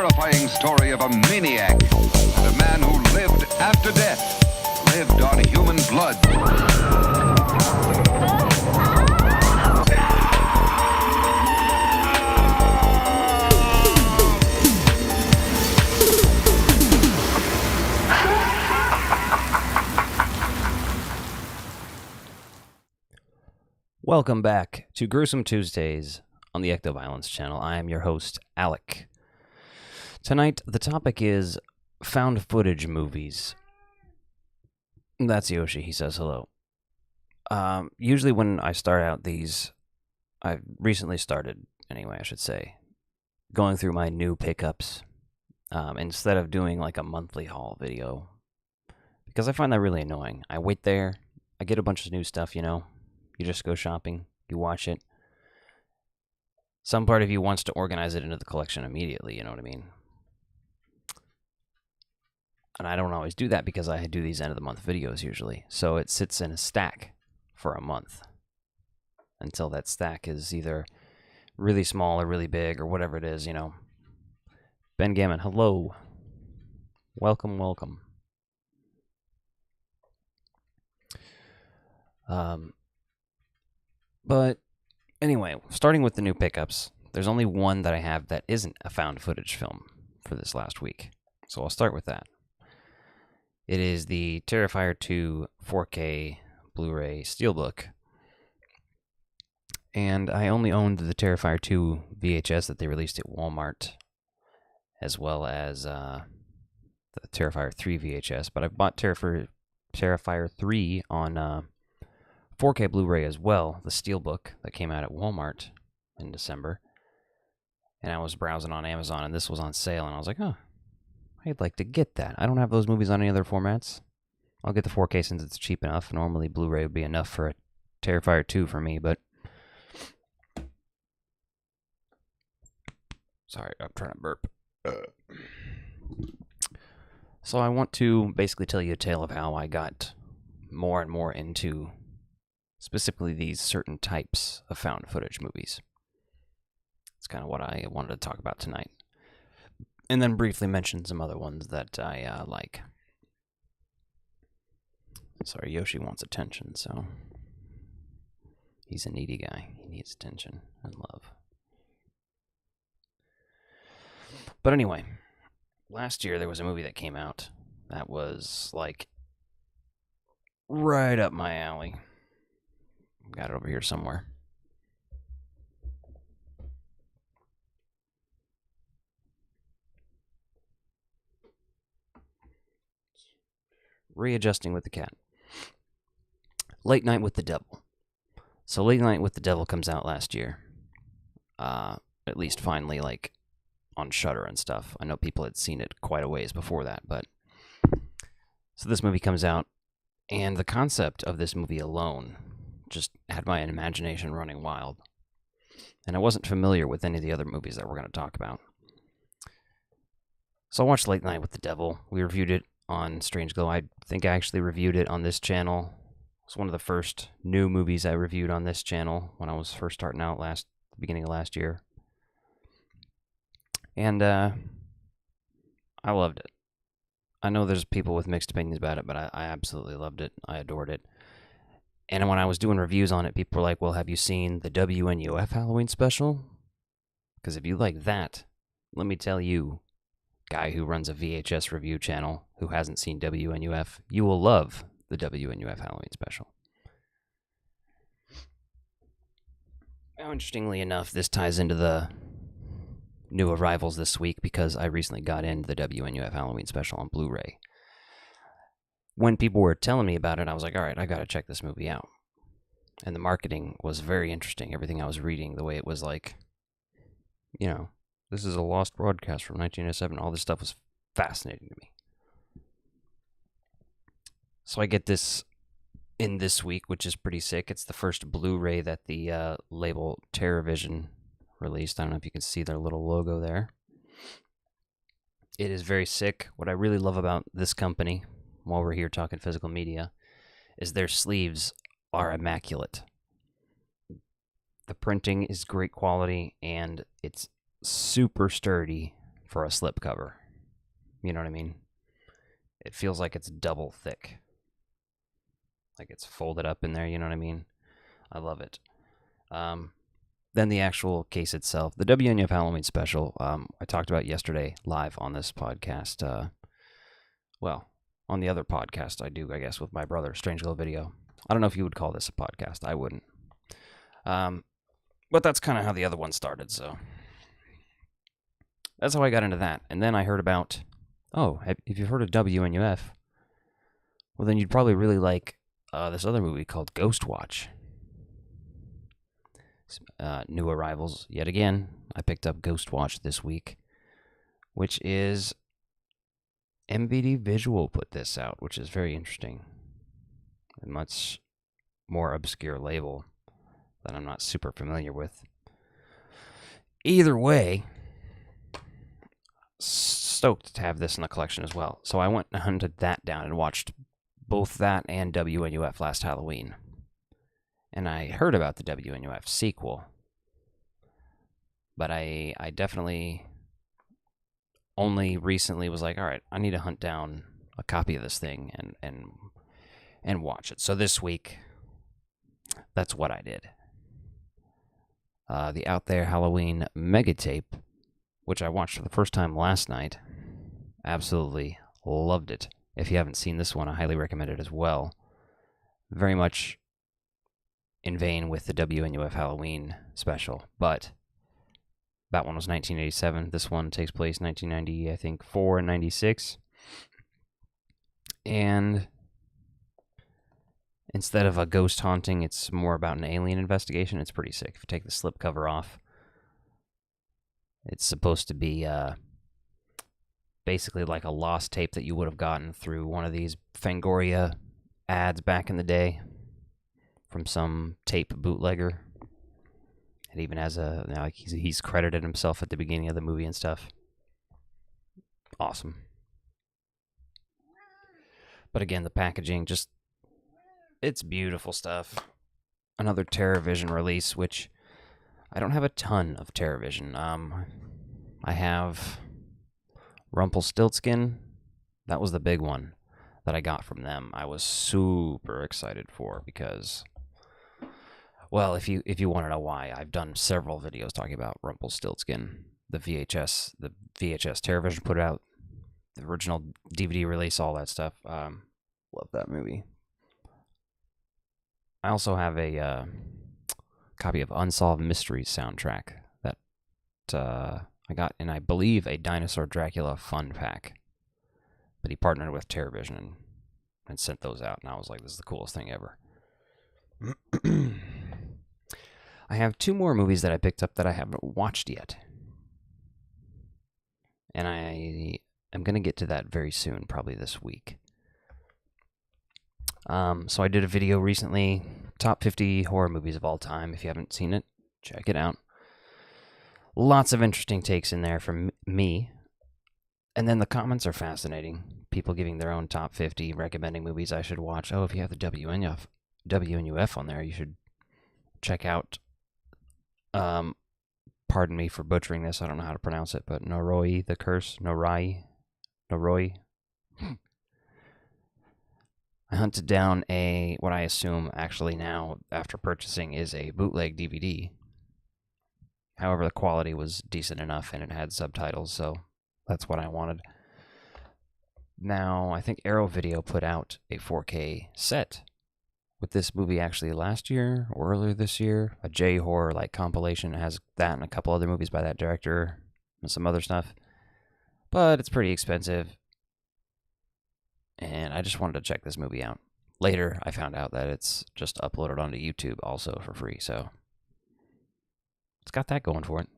terrifying story of a maniac and a man who lived after death, lived on human blood. Welcome back to Gruesome Tuesdays on the Ecto-Violence channel. I am your host, Alec. Tonight, the topic is found footage movies. That's Yoshi, he says hello. Usually when I start out these, I've recently started, anyway, I should say, going through my new pickups, instead of doing like a monthly haul video, because I find that really annoying. I wait there, I get a bunch of new stuff, you know. You just go shopping, you watch it. Some part of you wants to organize it into the collection immediately, you know what I mean? And I don't always do that because I do these end-of-the-month videos usually. So it sits in a stack for a month until that stack is either really small or really big or whatever it is, you know. Ben Gammon, hello. Welcome, welcome. But anyway, starting with the new pickups, there's only one that I have that isn't a found footage film for this last week. So I'll start with that. It is the Terrifier 2 4K Blu-ray Steelbook. And I only owned the Terrifier 2 VHS that they released at Walmart, as well as the Terrifier 3 VHS. But I bought Terrifier 3 on 4K Blu-ray as well, the Steelbook that came out at Walmart in December. And I was browsing on Amazon, and this was on sale, and I was like, oh, I'd like to get that. I don't have those movies on any other formats. I'll get the 4K since it's cheap enough. Normally, Blu-ray would be enough for a Terrifier 2 for me, but... Sorry, I'm trying to burp. So I want to basically tell you a tale of how I got more and more into specifically these certain types of found footage movies. It's kind of what I wanted to talk about tonight. And then briefly mention some other ones that I like. Sorry, Yoshi wants attention, so he's a needy guy. He needs attention and love. But anyway, last year there was a movie that came out that was like right up my alley. Got it over here somewhere. Readjusting with the cat. Late Night with the Devil. So Late Night with the Devil comes out last year. At least finally, like, on Shudder and stuff. I know people had seen it quite a ways before that, but... So this movie comes out, and the concept of this movie alone just had my imagination running wild. And I wasn't familiar with any of the other movies that we're going to talk about. So I watched Late Night with the Devil. We reviewed it on Strange Glow. I think I actually reviewed it on this channel. It was one of the first new movies I reviewed on this channel when I was first starting out beginning of last year. And I loved it. I know there's people with mixed opinions about it, but I absolutely loved it. I adored it. And when I was doing reviews on it, people were like, well, have you seen the WNUF Halloween special? Because if you like that, let me tell you, guy who runs a VHS review channel who hasn't seen WNUF, you will love the WNUF Halloween special. Now, interestingly enough, this ties into the new arrivals this week because I recently got into the WNUF Halloween special on Blu-ray. When people were telling me about it, I was like, all right, I got to check this movie out. And the marketing was very interesting. Everything I was reading, the way it was like, you know, this is a lost broadcast from 1907. All this stuff was fascinating to me. So I get this in this week, which is pretty sick. It's the first Blu-ray that the label TerrorVision released. I don't know if you can see their little logo there. It is very sick. What I really love about this company, while we're here talking physical media, is their sleeves are immaculate. The printing is great quality, and it's super sturdy for a slipcover. You know what I mean? It feels like it's double thick. Like it's folded up in there, you know what I mean? I love it. Then the actual case itself, the WNF Halloween special, I talked about yesterday live on this podcast. Well, on the other podcast I do, I guess, with my brother, Strange Little Video. I don't know if you would call this a podcast. I wouldn't. But that's kind of how the other one started, so that's how I got into that. And then I heard about, if you've heard of WNUF, well, then you'd probably really like this other movie called Ghost Watch. New arrivals, yet again. I picked up Ghost Watch this week, which is MVD Visual put this out, which is very interesting. A much more obscure label that I'm not super familiar with. Either way, stoked to have this in the collection as well. So I went and hunted that down and watched both that and WNUF last Halloween. And I heard about the WNUF sequel, but I definitely only recently was like, all right, I need to hunt down a copy of this thing and watch it. So this week, that's what I did. The Out There Halloween mega tape, which I watched for the first time last night. Absolutely loved it. If you haven't seen this one, I highly recommend it as well. Very much in vein with the WNUF Halloween special, but that one was 1987. This one takes place 1990, I think, 4 and 96. And instead of a ghost haunting, it's more about an alien investigation. It's pretty sick. If you take the slipcover off, it's supposed to be basically like a lost tape that you would have gotten through one of these Fangoria ads back in the day from some tape bootlegger. It even has like he's credited himself at the beginning of the movie and stuff. Awesome. But again, the packaging, it's beautiful stuff. Another TerrorVision release, which I don't have a ton of TerrorVision. I have Rumpelstiltskin. That was the big one that I got from them. I was super excited for because, well, if you want to know why, I've done several videos talking about Rumpelstiltskin, the VHS TerrorVision put out, the original DVD release, all that stuff. Love that movie. I also have a copy of Unsolved Mysteries soundtrack that I got in, I believe, a Dinosaur Dracula fun pack. But he partnered with TerrorVision and sent those out, and I was like, this is the coolest thing ever. I have 2 more movies that I picked up that I haven't watched yet. And I am going to get to that very soon, probably this week. So I did a video recently, top 50 horror movies of all time. If you haven't seen it, check it out. Lots of interesting takes in there from me. And then the comments are fascinating. People giving their own top 50, recommending movies I should watch. Oh, if you have the WNUF on there, you should check out, pardon me for butchering this, I don't know how to pronounce it, but Noroi the Curse, Noroi. I hunted down what I assume actually now, after purchasing, is a bootleg DVD. However, the quality was decent enough and it had subtitles, so that's what I wanted. Now, I think Arrow Video put out a 4K set with this movie actually last year or earlier this year. A J-horror like compilation. It has that and a couple other movies by that director and some other stuff. But it's pretty expensive. And I just wanted to check this movie out. Later, I found out that it's just uploaded onto YouTube also for free, so it's got that going for it.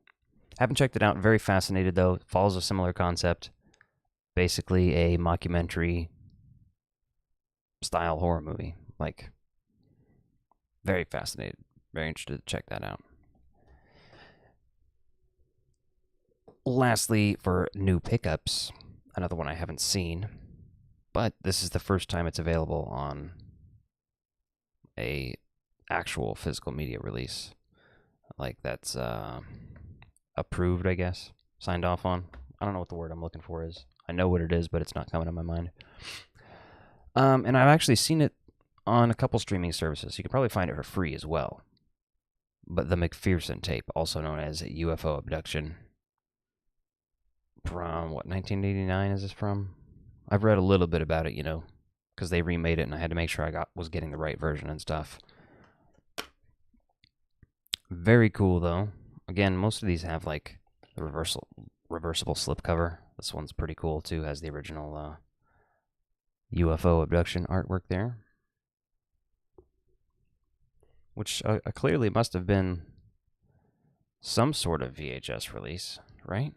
Haven't checked it out. Very fascinated, though. Follows a similar concept. Basically a mockumentary style horror movie. Like, very fascinated. Very interested to check that out. Lastly, for new pickups, another one I haven't seen, but this is the first time it's available on a actual physical media release. Like, that's approved, I guess. Signed off on. I don't know what the word I'm looking for is. I know what it is, but it's not coming to my mind. And I've actually seen it on a couple streaming services. You can probably find it for free as well. But the McPherson tape, also known as UFO abduction, from what, 1989 is this from? I've read a little bit about it, you know, because they remade it, and I had to make sure I was getting the right version and stuff. Very cool, though. Again, most of these have like the reversible slipcover. This one's pretty cool too. Has the original UFO abduction artwork there, which clearly must have been some sort of VHS release, right?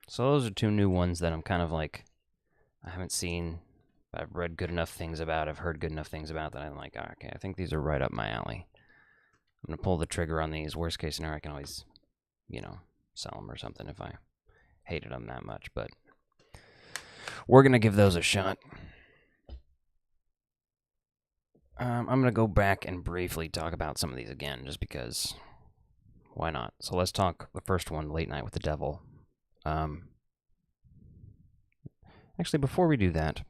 So those are two new ones that I'm kind of like, I haven't seen, I've read good enough things about, I've heard good enough things about that I'm like, oh, okay, I think these are right up my alley. I'm going to pull the trigger on these. Worst case scenario, I can always, you know, sell them or something if I hated them that much, but we're going to give those a shot. I'm going to go back and briefly talk about some of these again, just because, why not? So let's talk the first one, Late Night with the Devil. Actually, before we do that,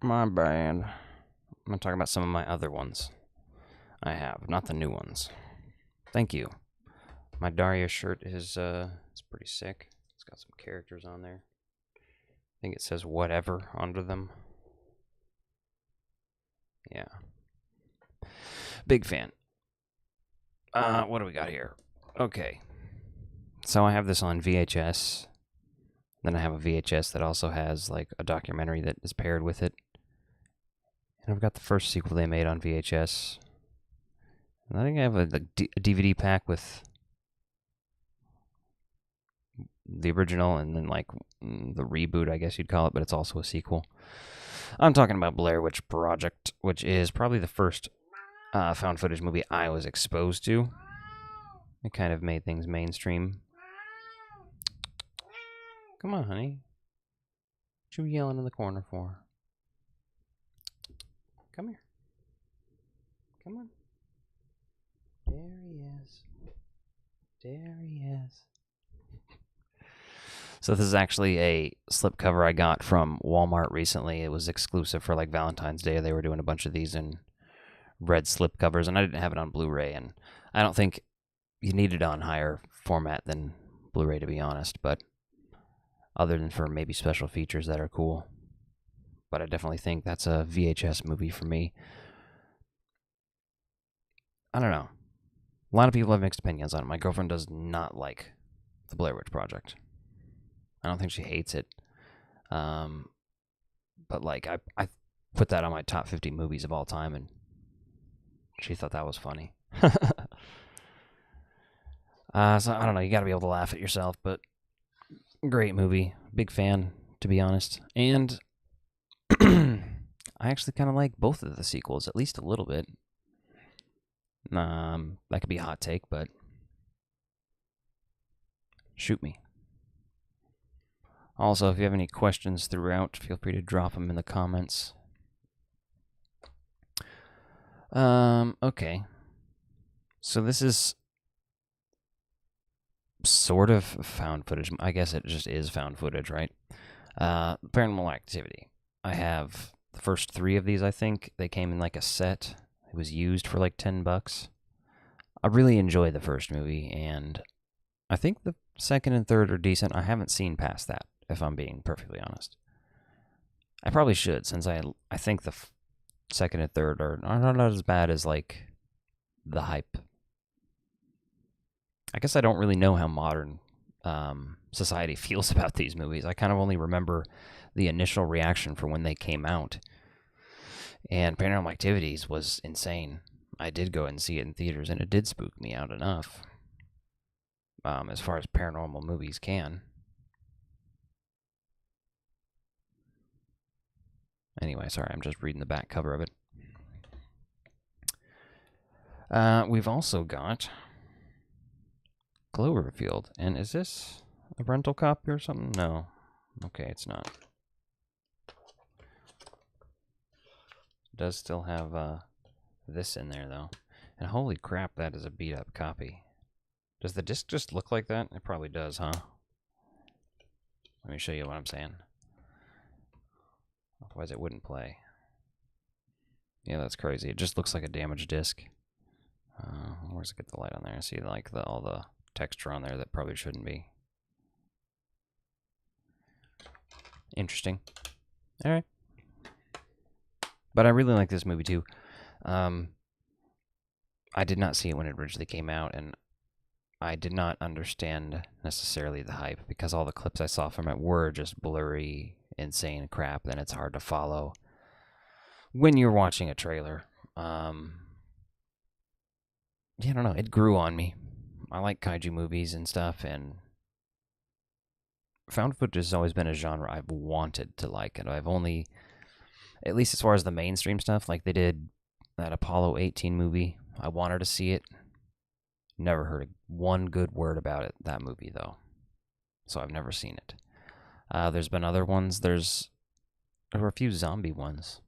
my bad. I'm going to talk about some of my other ones I have, not the new ones. Thank you. My Daria shirt is it's pretty sick. It's got some characters on there. I think it says whatever under them. Yeah. Big fan. What do we got here? Okay. So I have this on VHS. Then I have a VHS that also has like a documentary that is paired with it. And I've got the first sequel they made on VHS. And I think I have a DVD pack with the original and then like the reboot, I guess you'd call it, but it's also a sequel. I'm talking about Blair Witch Project, which is probably the first found footage movie I was exposed to. It kind of made things mainstream. Come on, honey. What you yelling in the corner for? Come here. Come on. There he is. There he is. So this is actually a slipcover I got from Walmart recently. It was exclusive for like Valentine's Day. They were doing a bunch of these in red slipcovers, and I didn't have it on Blu-ray, and I don't think you need it on higher format than Blu-ray, to be honest, but other than for maybe special features that are cool. But I definitely think that's a VHS movie for me. I don't know. A lot of people have mixed opinions on it. My girlfriend does not like the Blair Witch Project. I don't think she hates it. But like I put that on my top 50 movies of all time, and she thought that was funny. So I don't know, you gotta be able to laugh at yourself, but great movie. Big fan, to be honest. And I actually kind of like both of the sequels, at least a little bit. That could be a hot take, but shoot me. Also, if you have any questions throughout, feel free to drop them in the comments. Okay. So this is sort of found footage. I guess it just is found footage, right? Paranormal Activity. I have the first 3 of these, I think. They came in like a set. It was used for like $10. I really enjoyed the first movie, and I think the second and third are decent. I haven't seen past that, if I'm being perfectly honest. I probably should, since I think the second and third are not as bad as like the hype. I guess I don't really know how modern society feels about these movies. I kind of only remember the initial reaction for when they came out. And Paranormal Activities was insane. I did go and see it in theaters, and it did spook me out enough. As far as paranormal movies can. Anyway, sorry, I'm just reading the back cover of it. We've also got Cloverfield. And is this a rental copy or something? No. Okay, it's not. does still have this in there, though. And holy crap, that is a beat-up copy. Does the disc just look like that? It probably does, huh? Let me show you what I'm saying. Otherwise it wouldn't play. Yeah, that's crazy. It just looks like a damaged disc. Where's it get the light on there? I see like all the texture on there that probably shouldn't be. Interesting. All right. But I really like this movie too. I did not see it when it originally came out, and I did not understand necessarily the hype because all the clips I saw from it were just blurry, insane crap, and it's hard to follow when you're watching a trailer. Yeah, I don't know. It grew on me. I like kaiju movies and stuff, and found footage has always been a genre I've wanted to like, and I've only, at least as far as the mainstream stuff, like they did that Apollo 18 movie. I wanted to see it. Never heard one good word about it, that movie, though. So I've never seen it. There's been other ones. There were a few zombie ones.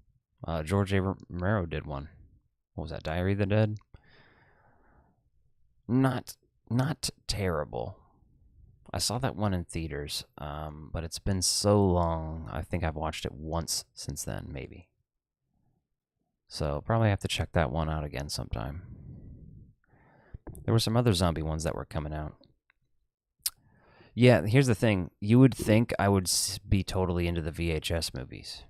George A. Romero did one. What was that, Diary of the Dead? Not terrible. I saw that one in theaters, but it's been so long. I think I've watched it once since then, maybe. So probably have to check that one out again sometime. There were some other zombie ones that were coming out. Yeah, here's the thing. You would think I would be totally into the VHS movies.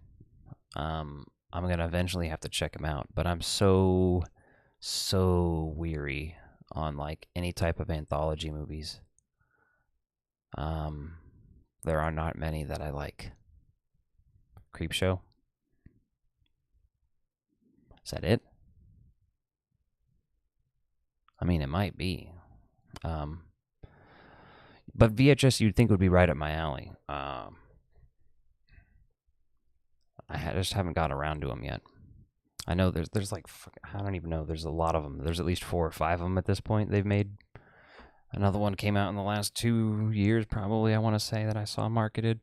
I'm going to eventually have to check them out, but I'm so weary on like any type of anthology movies. There are not many that I like. Creepshow? Is that it? I mean, it might be. But VHS you'd think would be right up my alley. I just haven't got around to them yet. I know there's like, I don't even know, there's a lot of them. There's at least 4 or 5 of them at this point they've made. Another one came out in the last 2 years, probably, I want to say, that I saw marketed.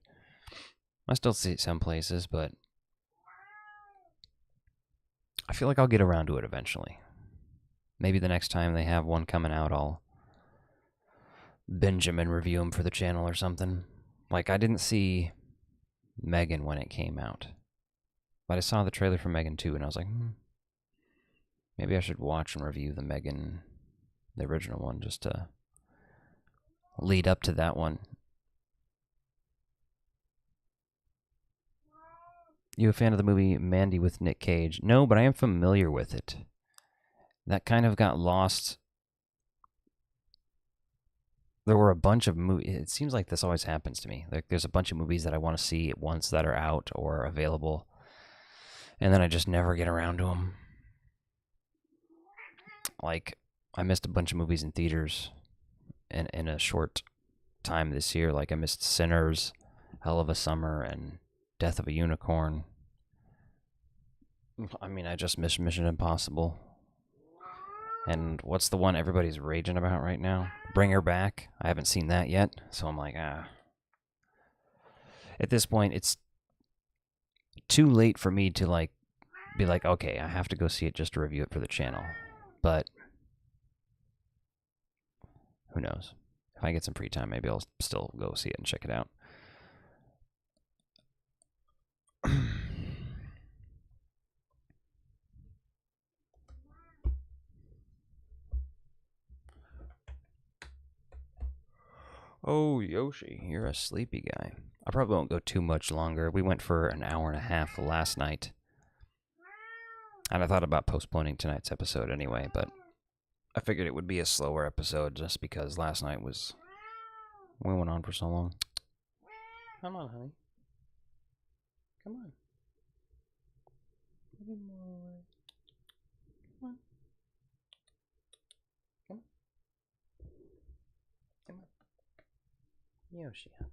I still see it some places, but I feel like I'll get around to it eventually. Maybe the next time they have one coming out, I'll binge them and review them for the channel or something. Like, I didn't see Megan when it came out, but I saw the trailer for Megan 2, and I was like, maybe I should watch and review the Megan, the original one, just to lead up to that one. You a fan of the movie Mandy with Nick Cage? No, but I am familiar with it. That kind of got lost. There were a bunch of movies. It seems like this always happens to me. Like there's a bunch of movies that I want to see at once that are out or available, and then I just never get around to them. Like, I missed a bunch of movies in theaters in a short time this year. Like, I missed Sinners, Hell of a Summer, and Death of a Unicorn. I mean, I just missed Mission Impossible. And what's the one everybody's raging about right now? Bring Her Back. I haven't seen that yet, so I'm like, At this point, it's too late for me to like be like, okay, I have to go see it just to review it for the channel. But who knows? If I get some free time, maybe I'll still go see it and check it out. Oh, Yoshi, you're a sleepy guy. I probably won't go too much longer. We went for an hour and a half last night. And I thought about postponing tonight's episode anyway, but I figured it would be a slower episode just because last night we went on for so long. Come on, honey. Come on. Come on. Come on. Come on. Come on. Yoshi, honey.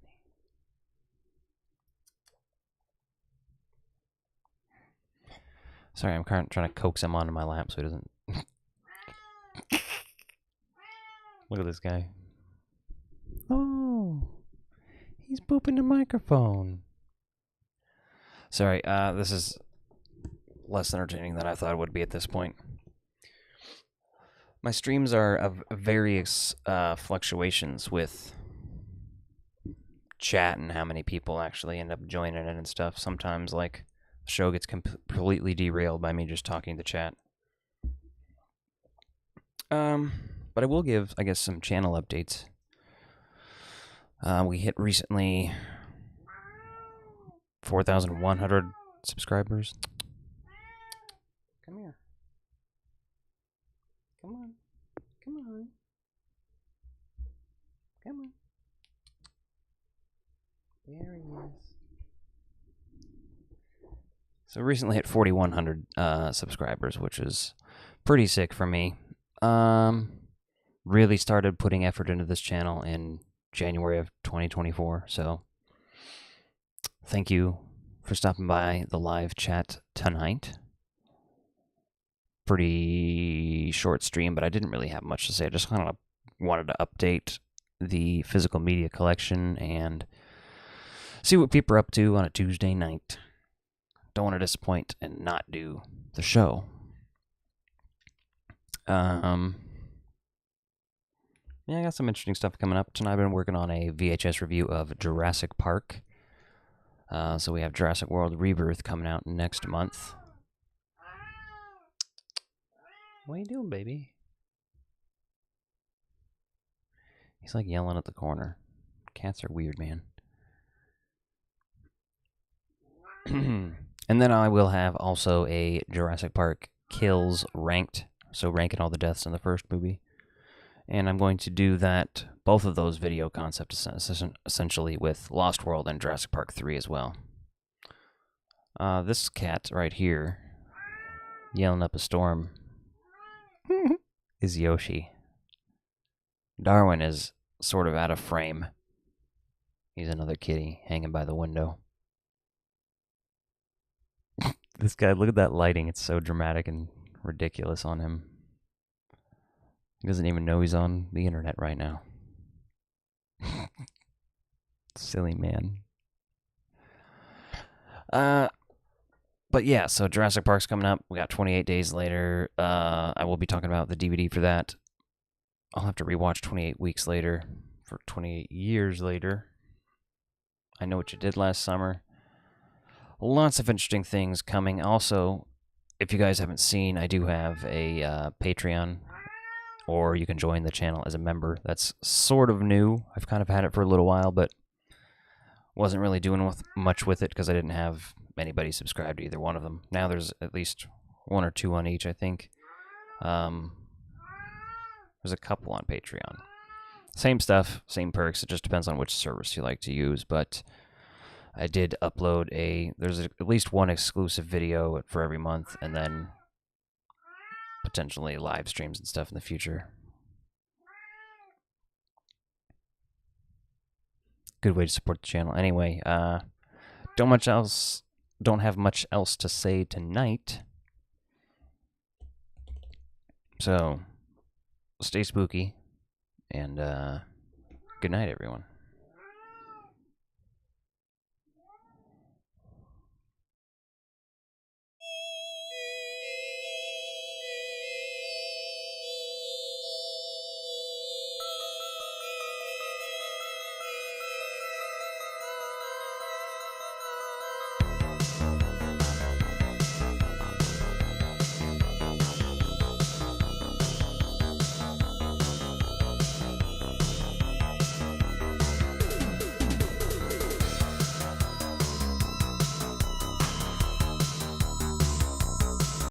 Sorry, I'm trying to coax him onto my lap so he doesn't... Look at this guy. Oh, he's booping the microphone. Sorry, this is less entertaining than I thought it would be at this point. My streams are of various fluctuations with chat and how many people actually end up joining it and stuff. Sometimes, like, the show gets completely derailed by me just talking to chat. But I will give, I guess, some channel updates. We hit recently 4,100 subscribers. Come here. Come on. Come on. Come on. There he is. So recently hit 4,100 subscribers, which is pretty sick for me. Really started putting effort into this channel in January of 2024, so thank you for stopping by the live chat tonight. Pretty short stream, but I didn't really have much to say. I just kind of wanted to update the physical media collection and see what people are up to on a Tuesday night. Don't want to disappoint and not do the show. Yeah, I got some interesting stuff coming up. Tonight I've been working on a VHS review of Jurassic Park. So we have Jurassic World Rebirth coming out next month. What are you doing, baby? He's like yelling at the corner. Cats are weird, man. And then I will have also a Jurassic Park Kills ranked. So ranking all the deaths in the first movie. And I'm going to do that, both of those video concepts essentially with Lost World and Jurassic Park 3 as well. This cat right here, yelling up a storm, is Yoshi. Darwin is sort of out of frame. He's another kitty hanging by the window. This guy, look at that lighting. It's so dramatic and ridiculous on him. He doesn't even know he's on the internet right now. Silly man. But yeah, so Jurassic Park's coming up. We got 28 Days Later. I will be talking about the DVD for that. I'll have to rewatch 28 Weeks Later for 28 Years Later. I Know What You Did Last Summer. Lots of interesting things coming. Also, if you guys haven't seen, I do have a Patreon, or you can join the channel as a member. That's sort of new. I've kind of had it for a little while, but wasn't really doing much with it because I didn't have anybody subscribed to either one of them. Now there's at least one or two on each, I think. There's a couple on Patreon. Same stuff, same perks. It just depends on which service you like to use, but I did upload there's at least one exclusive video for every month, and then potentially live streams and stuff in the future. Good way to support the channel. Anyway, don't have much else to say tonight. So, stay spooky, and good night, everyone.